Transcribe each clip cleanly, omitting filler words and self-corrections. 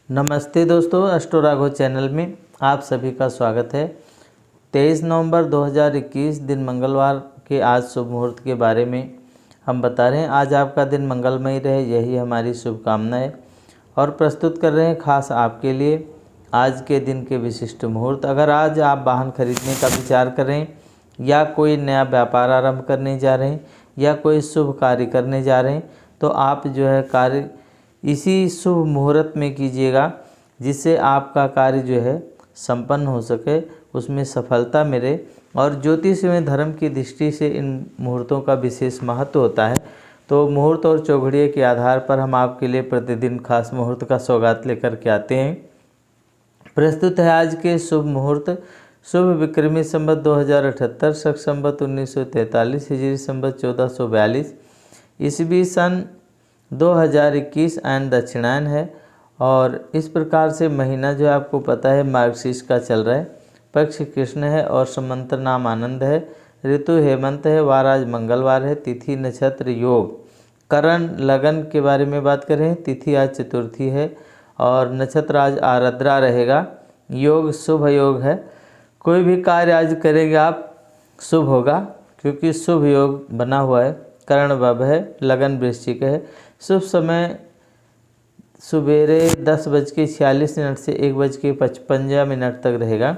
नमस्ते दोस्तों, astro Raghav channel में आप सभी का स्वागत है। 23 नवंबर 2021 दिन मंगलवार के आज शुभ मुहूर्त के बारे में हम बता रहे हैं। आज आपका दिन मंगलमय रहे, यही हमारी शुभकामना है और प्रस्तुत कर रहे हैं खास आपके लिए आज के दिन के विशिष्ट मुहूर्त। अगर आज आप वाहन खरीदने का विचार कर रहे हैं या कोई नया व्यापार आरंभ करने जा रहे हैं या कोई शुभ कार्य करने जा रहे हैं तो आप जो है कार्य इसी शुभ मुहूर्त में कीजिएगा, जिससे आपका कार्य जो है संपन्न हो सके, उसमें सफलता मिले। और ज्योतिष में धर्म की दृष्टि से इन मुहूर्तों का विशेष महत्व होता है। तो मुहूर्त और चौघड़िए के आधार पर हम आपके लिए प्रतिदिन खास मुहूर्त का सौगात लेकर के आते हैं। प्रस्तुत है आज के शुभ मुहूर्त। शुभ विक्रमी संवत 2078, शक संवत 1943, हिजरी संवत 1442, ईसवी सन 2021 एंड दक्षिणायन है। और इस प्रकार से महीना जो है आपको पता है मार्गशीर्ष का चल रहा है। पक्ष कृष्ण है और संवत्सर नाम आनंद है। ऋतु हेमंत है। वार आज मंगलवार है। तिथि नक्षत्र योग करण लगन के बारे में बात करें, तिथि आज चतुर्थी है और नक्षत्र आज आरद्रा रहेगा। योग शुभ योग है। कोई भी कार्य आज करेंगे आप शुभ होगा, क्योंकि शुभ योग बना हुआ है। करण वभ है, लगन वृश्चिक है। शुभ समय सुबेरे 10:46 से 1:55 तक रहेगा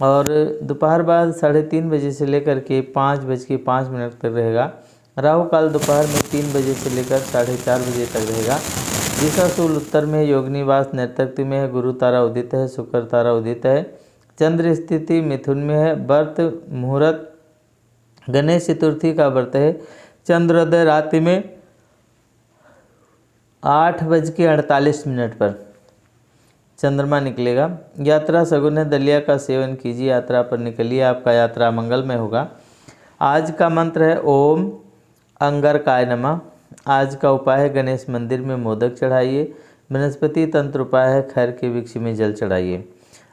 और दोपहर बाद 3:30 बजे से लेकर के 5:05 तक रहेगा। राहु काल दोपहर में 3 बजे से लेकर 4:30 बजे तक रहेगा। दिशा सूल उत्तर में है। योग निवास नैऋत्य में है। गुरु तारा उदित है। शुक्र तारा उदित है। चंद्र स्थिति मिथुन में है। व्रत मुहूर्त गणेश चतुर्थी का व्रत है। चंद्रोदय रात्रि में 8:48 पर चंद्रमा निकलेगा। यात्रा सगुन है। दलिया का सेवन कीजिए, यात्रा पर निकलिए, आपका यात्रा मंगलमय होगा। आज का मंत्र है ओम अंगारकाय नमः। आज का उपाय है गणेश मंदिर में मोदक चढ़ाइए। वनस्पति तंत्र उपाय है खैर के वृक्ष में जल चढ़ाइए।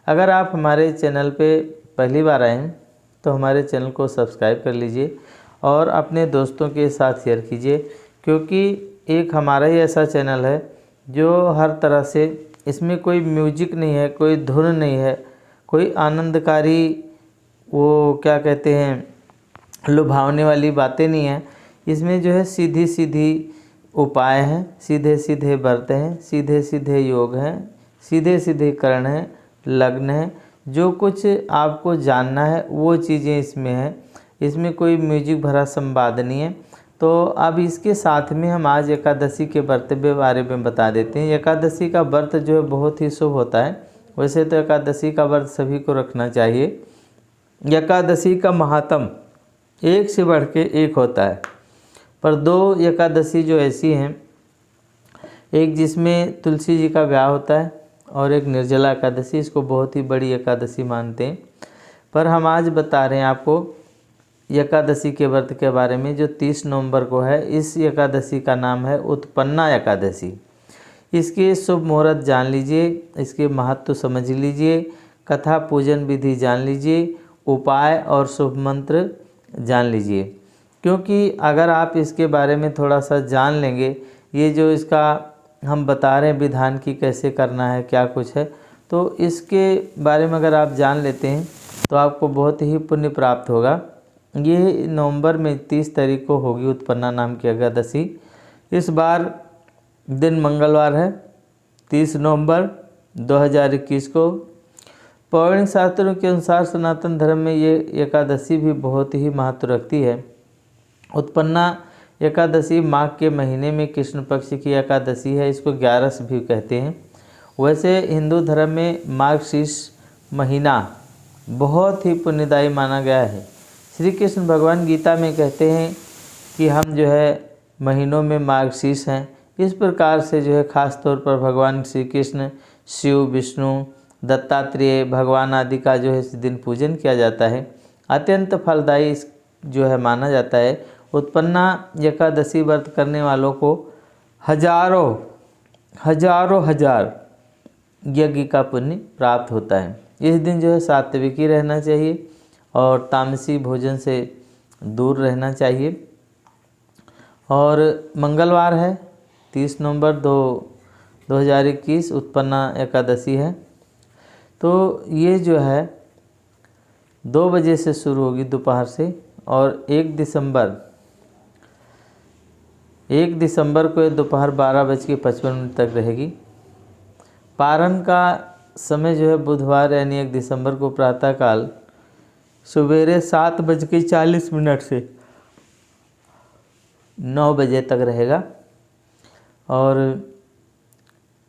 अगर आप हमारे चैनल पे पहली बार आए हैं तो हमारे चैनल को सब्सक्राइब कर लीजिए और अपने दोस्तों के साथ शेयर कीजिए, क्योंकि एक हमारा ही ऐसा चैनल है जो हर तरह से, इसमें कोई म्यूजिक नहीं है, कोई धुन नहीं है, कोई आनंदकारी वो क्या कहते हैं लुभावने वाली बातें नहीं है। इसमें जो है सीधी सीधी उपाय हैं, सीधे सीधे व्रत हैं, सीधे सीधे योग हैं, सीधे सीधे करण हैं, लग्न हैं। जो कुछ आपको जानना है वो चीज़ें इसमें हैं। इसमें कोई म्यूजिक भरा संवाद नहीं है। तो अब इसके साथ में हम आज एकादशी के व्रत के बारे में बता देते हैं। एकादशी का व्रत जो है बहुत ही शुभ होता है। वैसे तो एकादशी का व्रत सभी को रखना चाहिए। एकादशी का महात्म एक से बढ़ के एक होता है, पर दो एकादशी जो ऐसी हैं, एक जिसमें तुलसी जी का ब्याह होता है और एक निर्जला एकादशी, इसको बहुत ही बड़ी एकादशी मानते हैं। पर हम आज बता रहे हैं आपको एकादशी के व्रत के बारे में जो 30 नवंबर को है। इस एकादशी का नाम है उत्पन्ना एकादशी। इसके शुभ मुहूर्त जान लीजिए, इसके महत्व समझ लीजिए, कथा पूजन विधि जान लीजिए, उपाय और शुभ मंत्र जान लीजिए। क्योंकि अगर आप इसके बारे में थोड़ा सा जान लेंगे, ये जो इसका हम बता रहे हैं विधान की कैसे करना है, क्या कुछ है, तो इसके बारे में अगर आप जान लेते हैं तो आपको बहुत ही पुण्य प्राप्त होगा। ये नवंबर में 30 तारीख को होगी उत्पन्ना नाम की एकादशी। इस बार दिन मंगलवार है, 30 नवंबर 2021 को। पौराणिक शास्त्रों के अनुसार सनातन धर्म में ये एकादशी भी बहुत ही महत्व रखती है। उत्पन्ना एकादशी माघ के महीने में कृष्ण पक्ष की एकादशी है। इसको 11 भी कहते हैं। वैसे हिंदू धर्म में मार्गशीर्ष महीना बहुत ही पुण्यदायी माना गया है। श्री कृष्ण भगवान गीता में कहते हैं कि हम जो है महीनों में मार्गशीर्ष हैं। इस प्रकार से जो है खास तौर पर भगवान श्री कृष्ण, शिव, विष्णु, दत्तात्रेय भगवान आदि का जो है इस दिन पूजन किया जाता है। अत्यंत फलदायी जो है माना जाता है। उत्पन्ना एकादशी व्रत करने वालों को हजारों हजार यज्ञ का पुण्य प्राप्त होता है। इस दिन जो है सात्विकी रहना चाहिए और तामसी भोजन से दूर रहना चाहिए। और मंगलवार है 30 नवंबर 2021 उत्पन्ना एकादशी है। तो ये जो है 2 बजे से शुरू होगी दोपहर से, और 1 दिसंबर को ये दोपहर 12:55 तक रहेगी। पारण का समय जो है बुधवार यानी 1 दिसंबर को प्रातःकाल सवेरे 7:40 से 9 बजे तक रहेगा। और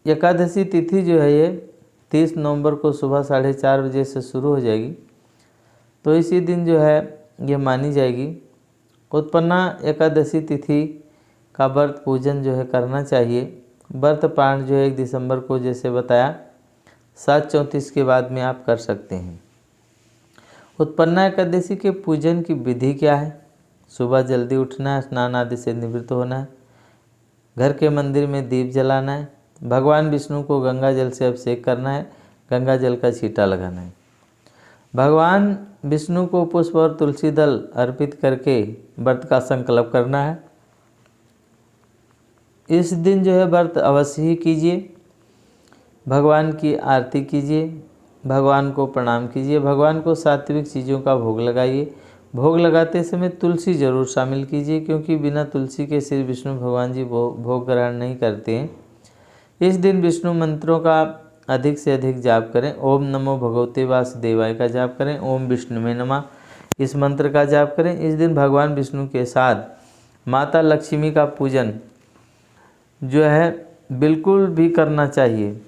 एकादशी तिथि जो है ये 30 नवंबर को सुबह 4:30 बजे से शुरू हो जाएगी। तो इसी दिन जो है ये मानी जाएगी। उत्पन्ना एकादशी तिथि का व्रत पूजन जो है करना चाहिए। व्रत पारण जो है 1 दिसंबर को जैसे बताया 7:34 के बाद में आप कर सकते हैं। उत्पन्ना एकादशी के पूजन की विधि क्या है? सुबह जल्दी उठना है, स्नान आदि से निवृत्त होना है, घर के मंदिर में दीप जलाना है, भगवान विष्णु को गंगा जल से अभिषेक करना है, गंगा जल का छींटा लगाना है, भगवान विष्णु को पुष्प और तुलसी दल अर्पित करके व्रत का संकल्प करना है। इस दिन जो है व्रत अवश्य ही कीजिए। भगवान की आरती कीजिए, भगवान को प्रणाम कीजिए, भगवान को सात्विक चीज़ों का भोग लगाइए। भोग लगाते समय तुलसी जरूर शामिल कीजिए, क्योंकि बिना तुलसी के श्री विष्णु भगवान जी भोग ग्रहण नहीं करते हैं। इस दिन विष्णु मंत्रों का अधिक से अधिक जाप करें। ओम नमो भगवते वासुदेवाय का जाप करें, ओम विष्णुवे नमः इस मंत्र का जाप करें। इस दिन भगवान विष्णु के साथ माता लक्ष्मी का पूजन जो है बिल्कुल भी करना चाहिए।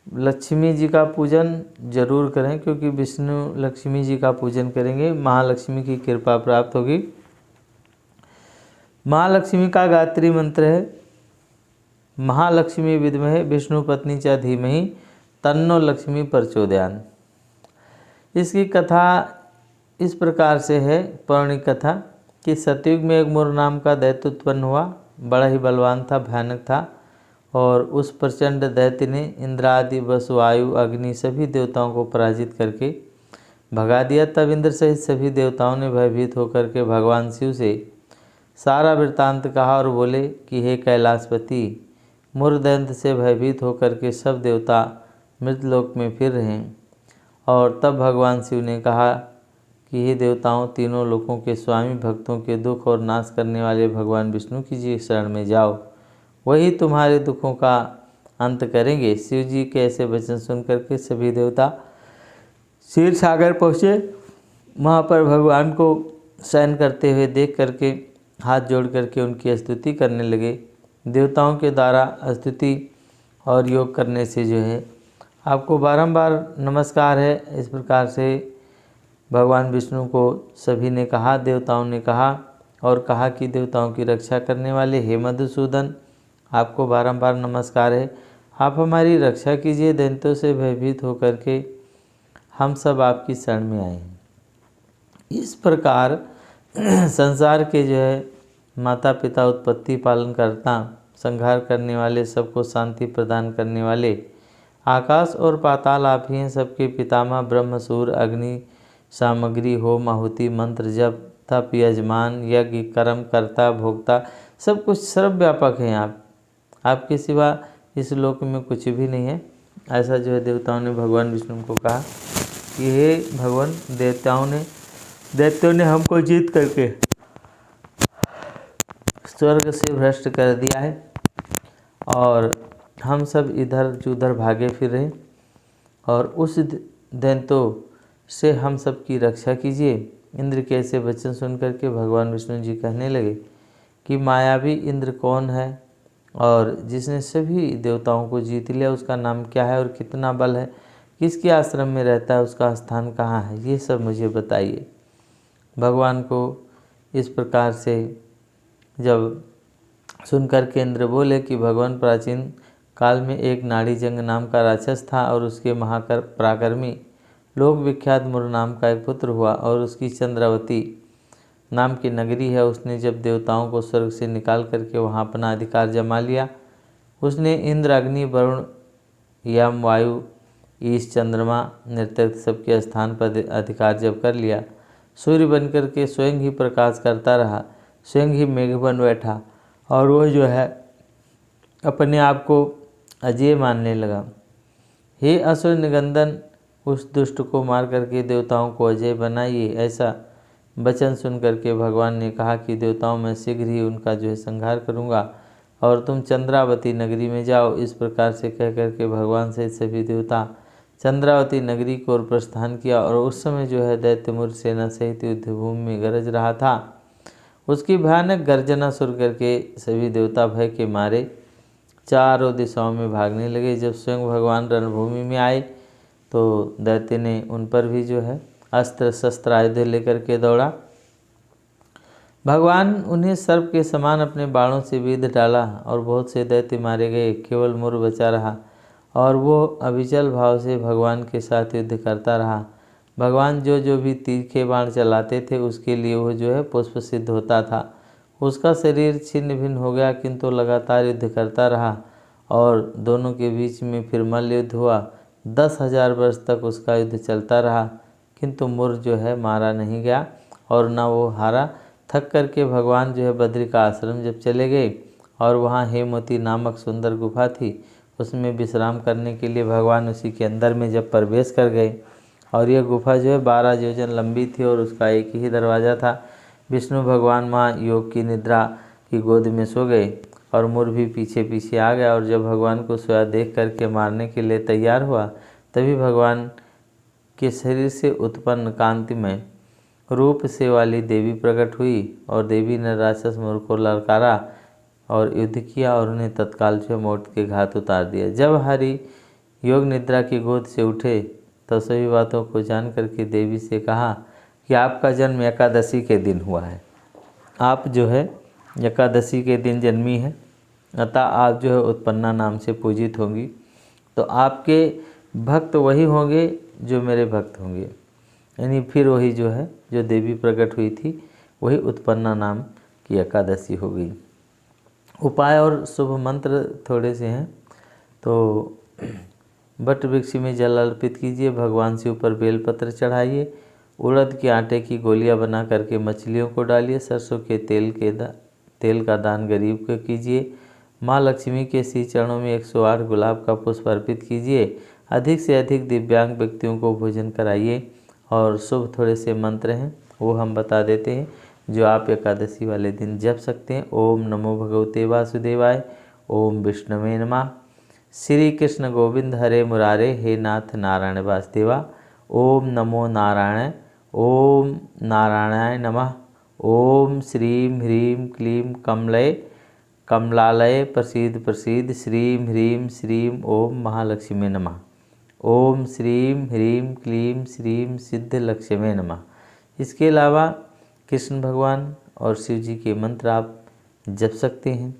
लक्ष्मी जी का पूजन जरूर करें, क्योंकि विष्णु लक्ष्मी जी का पूजन करेंगे महालक्ष्मी की कृपा प्राप्त होगी। महालक्ष्मी का गायत्री मंत्र है महालक्ष्मी विद्महे विष्णु पत्नी च धीमहि तन्नो लक्ष्मी प्रचोदयात्। इसकी कथा इस प्रकार से है, पौराणिक कथा, कि सतयुग में एक मुर नाम का दैत्य उत्पन्न हुआ। बड़ा ही बलवान था, भयानक था, और उस प्रचंड दैत्य ने इंद्र आदि वसु वायु अग्नि सभी देवताओं को पराजित करके भगा दिया। तब इंद्र सहित सभी देवताओं ने भयभीत होकर के भगवान शिव से सारा वृत्तांत कहा और बोले कि हे कैलाशपति, मुरदैंत से भयभीत होकर के सब देवता मृतलोक में फिर रहे हैं। और तब भगवान शिव ने कहा कि हे देवताओं, तीनों लोकों के स्वामी, भक्तों के दुख और नाश करने वाले भगवान विष्णु की जी शरण में जाओ, वही तुम्हारे दुखों का अंत करेंगे। शिव जी के ऐसे वचन सुनकर के सभी देवता क्षीर सागर पहुँचे। वहाँ पर भगवान को शयन करते हुए देख करके हाथ जोड़ करके उनकी स्तुति करने लगे। देवताओं के द्वारा स्तुति और योग करने से जो है आपको बारंबार नमस्कार है। इस प्रकार से भगवान विष्णु को सभी ने कहा, देवताओं ने कहा, और कहा कि देवताओं की रक्षा करने वाले हे मधुसूदन, आपको बारंबार नमस्कार है, आप हमारी रक्षा कीजिए। दैत्यों से भयभीत होकर के हम सब आपकी शरण में आए हैं। इस प्रकार संसार के जो है माता पिता, उत्पत्ति पालन करता, संहार करने वाले, सबको शांति प्रदान करने वाले आकाश और पाताल आप ही हैं। सबके पितामह ब्रह्म, सूर्य, अग्नि, सामग्री, होम, आहुति, मंत्र, जप, तप, यजमान, यज्ञ, कर्म, कर्ता, भोक्ता, सब कुछ सर्वव्यापक हैं आप। आपके सिवा इस लोक में कुछ भी नहीं है। ऐसा जो है देवताओं ने भगवान विष्णु को कहा कि हे भगवान, दैत्यों ने हमको जीत करके स्वर्ग से भ्रष्ट कर दिया है, और हम सब इधर उधर भागे फिर रहे, और उस दैत्यों से हम सब की रक्षा कीजिए। इंद्र के ऐसे वचन सुन करके भगवान विष्णु जी कहने लगे कि मायावी इंद्र कौन है, और जिसने सभी देवताओं को जीत लिया उसका नाम क्या है, और कितना बल है, किसके आश्रम में रहता है, उसका स्थान कहाँ है, ये सब मुझे बताइए। भगवान को इस प्रकार से जब सुनकर के इंद्र बोले कि भगवान, प्राचीन काल में एक नाड़ीजंग नाम का राक्षस था, और उसके पराक्रमी लोक विख्यात मुर नाम का एक पुत्र हुआ, और उसकी चंद्रावती नाम की नगरी है। उसने जब देवताओं को स्वर्ग से निकाल करके वहाँ अपना अधिकार जमा लिया, उसने इंद्र, अग्नि, वरुण, यम, वायु, ईश, चंद्रमा, नृत्यक सबके स्थान पर अधिकार जब कर लिया, सूर्य बनकर के स्वयं ही प्रकाश करता रहा, स्वयं ही मेघ बन बैठा, और वो जो है अपने आप को अजेय मानने लगा। हे असुर निगंदन, उस दुष्ट को मार करके देवताओं को अजय बनाइए। ऐसा वचन सुन करके भगवान ने कहा कि देवताओं मैं शीघ्र ही उनका जो है संहार करूँगा और तुम चंद्रावती नगरी में जाओ। इस प्रकार से कह करके भगवान सहित सभी देवता चंद्रावती नगरी की ओर प्रस्थान किया। और उस समय जो है दैत्यमुर सेना सहित युद्धभूमि में गरज रहा था। उसकी भयानक गर्जना सुन करके सभी देवता भय के मारे चारों दिशाओं में भागने लगे। जब स्वयं भगवान रणभूमि में आए तो दैत्य ने उन पर भी जो है अस्त्र शस्त्र आयुध लेकर के दौड़ा। भगवान उन्हें सर्प के समान अपने बाणों से बीध डाला और बहुत से दैत्य मारे गए। केवल मुर बचा रहा और वो अविचल भाव से भगवान के साथ युद्ध करता रहा। भगवान जो भी तीखे बाण चलाते थे उसके लिए वो जो है पुष्प सिद्ध होता था। उसका शरीर छिन्न भिन्न हो गया किंतु लगातार युद्ध करता रहा और दोनों के बीच में फिर मल्ल युद्ध हुआ। 10,000 वर्ष तक उसका युद्ध चलता रहा किंतु मुर जो है मारा नहीं गया और न वो हारा। थक करके भगवान जो है बद्री का आश्रम जब चले गए और वहाँ हेमवती नामक सुंदर गुफा थी, उसमें विश्राम करने के लिए भगवान उसी के अंदर में जब प्रवेश कर गए और यह गुफा जो है 12 योजन लंबी थी और उसका एक ही दरवाज़ा था। विष्णु भगवान वहाँ योग की निद्रा की गोद में सो गए और मुर भी पीछे पीछे आ गया। और जब भगवान को सोया देख करके मारने के लिए तैयार हुआ तभी भगवान के शरीर से उत्पन्न कांतिमय रूप से वाली देवी प्रकट हुई और देवी ने राक्षस मुर को ललकारा और युद्ध किया और उन्हें तत्काल जो मौत के घात उतार दिया। जब हरि योग निद्रा की गोद से उठे तो सभी बातों को जान करके देवी से कहा कि आपका जन्म एकादशी के दिन हुआ है, आप जो है एकादशी के दिन जन्मी है, अतः आप जो है उत्पन्ना नाम से पूजित होंगी। तो आपके भक्त वही होंगे जो मेरे भक्त होंगे। यानी फिर वही जो है जो देवी प्रकट हुई थी वही उत्पन्ना नाम की एकादशी हो गई। उपाय और शुभ मंत्र थोड़े से हैं। तो वट वृक्ष में जल अर्पित कीजिए, भगवान से ऊपर बेलपत्र चढ़ाइए, उड़द के आटे की गोलियां बना करके मछलियों को डालिए, सरसों के तेल का दान गरीब को कीजिए, माँ लक्ष्मी के श्री चरणों में 108 गुलाब का पुष्प अर्पित कीजिए, अधिक से अधिक दिव्यांग व्यक्तियों को भोजन कराइए। और शुभ थोड़े से मंत्र हैं वो हम बता देते हैं जो आप एकादशी वाले दिन जप सकते हैं। ओम नमो भगवते वासुदेवाय, ओम विष्णवे नमः, श्री कृष्ण गोविंद हरे मुरारे, हे नाथ नारायण वासुदेवा, ओम नमो नारायण, ओम नारायणाय नमः, ओम श्रीं ह्रीं क्लीं कमलालय प्रसीद प्रसीद, श्रीं ह्रीं श्रीं ओम महालक्ष्मी नमः, ओम श्रीं ह्रीं क्लीं श्रीं सिद्ध लक्ष्मी नमः। इसके अलावा कृष्ण भगवान और शिव जी के मंत्र आप जप सकते हैं।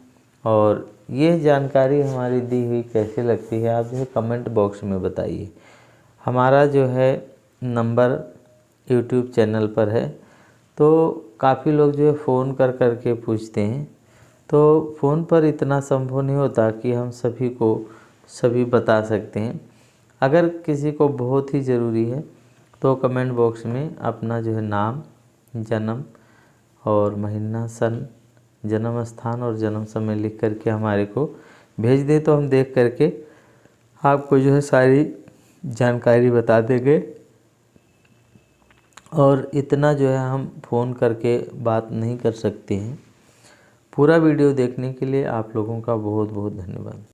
और ये जानकारी हमारी दी हुई कैसे लगती है आप जो है कमेंट बॉक्स में बताइए। हमारा जो है नंबर यूट्यूब चैनल पर है, तो काफ़ी लोग जो है फ़ोन कर के पूछते हैं, तो फ़ोन पर इतना संभव नहीं होता कि हम सभी को सभी बता सकते हैं। अगर किसी को बहुत ही ज़रूरी है तो कमेंट बॉक्स में अपना जो है नाम, जन्म और महीना, सन, जन्म स्थान और जन्म समय लिख करके हमारे को भेज दें तो हम देख करके आपको जो है सारी जानकारी बता देंगे। और इतना जो है हम फ़ोन करके बात नहीं कर सकते हैं। पूरा वीडियो देखने के लिए आप लोगों का बहुत बहुत धन्यवाद।